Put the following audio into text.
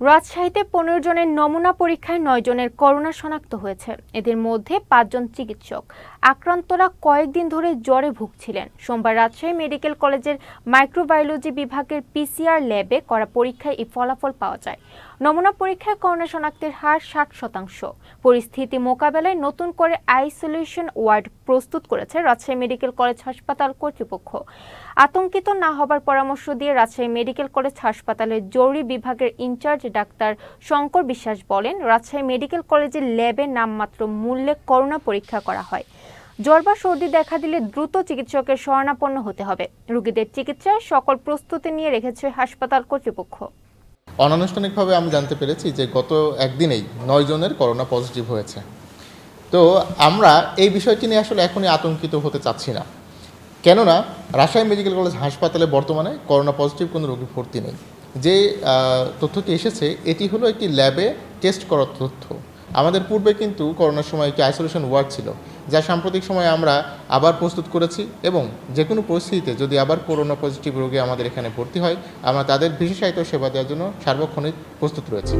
রাজশাহীতে 15 জনের নমুনা পরীক্ষায় 9 জনের করোনা শনাক্ত হয়েছে। এদের মধ্যে 5 জন চিকিৎসক। আক্রান্তরা কয়েকদিন ধরে জ্বরে ভুগছিলেন। সোমবার রাজশাহী মেডিকেল কলেজের মাইক্রোবায়োলজি বিভাগের পিসিআর ল্যাবে করা পরীক্ষায় এই ফলাফল পাওয়া যায়। নমুনা পরীক্ষায় করোনা শনাক্তের হার 60%। পরিস্থিতি মোকাবেলায় নতুন করে আইসোলেশন ওয়ার্ড প্রস্তুত করেছে রাজশাহী মেডিকেল কলেজ হাসপাতাল কর্তৃপক্ষ। আতঙ্কিত না হবার পরামর্শ দিয়ে রাজশাহী মেডিকেল কলেজ হাসপাতালের জরুরি বিভাগের ইনচার্জ ডাক্তার শঙ্কর বিশ্বাস বলেন, রাজশাহী মেডিকেল কলেজের ল্যাবে নামমাত্র মূল্যে করোনা পরীক্ষা করা হয়। জ্বর বা সর্দি দেখা দিলে দ্রুত চিকিৎসকের শরণাপন্ন হতে হবে। রোগীদের চিকিৎসায় সকল প্রস্তুতি নিয়ে রেখেছে হাসপাতাল কর্তৃপক্ষ। অনানুষ্ঠানিকভাবে আমি জানতে পেরেছি যে গত একদিনেই 9 জনের করোনা পজিটিভ হয়েছে। তো আমরা এই বিষয়টি নিয়ে আসলে এখনই আতঙ্কিত হতে চাচ্ছি না, কেননা রাজশাহী মেডিকেল কলেজ হাসপাতালে বর্তমানে করোনা পজিটিভ কোনো রোগী ভর্তি নেই। যে তথ্যটি এসেছে এটি হলো একটি ল্যাবে টেস্ট করার তথ্য। আমাদের পূর্বে কিন্তু করোনার সময় একটি আইসোলেশন ওয়ার্ড ছিল, যা সাম্প্রতিক সময়ে আমরা আবার প্রস্তুত করেছি এবং যে কোনো পরিস্থিতিতে যদি আবার করোনা পজিটিভ রোগী আমাদের এখানে ভর্তি হয়, আমরা তাদের বিশেষায়িত সেবা দেওয়ার জন্য সার্বক্ষণিক প্রস্তুত রয়েছি।